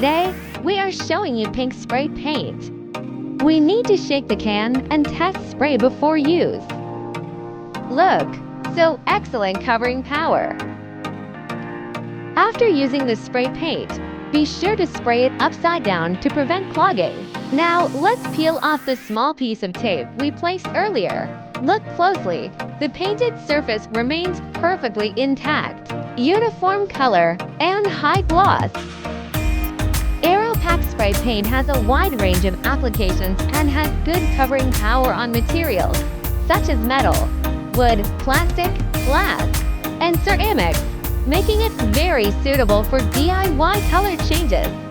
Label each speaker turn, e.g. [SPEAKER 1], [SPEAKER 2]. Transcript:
[SPEAKER 1] Today, we are showing you pink spray paint. We need to shake the can and test spray before use. Look, so excellent covering power. After using the spray paint, be sure to spray it upside down to prevent clogging. Now, let's peel off the small piece of tape we placed earlier. Look closely. The painted surface remains perfectly intact, uniform color, and high gloss. AEROPAK Spray Paint has a wide range of applications and has good covering power on materials such as metal, wood, plastic, glass, and ceramics, making it very suitable for DIY color changes.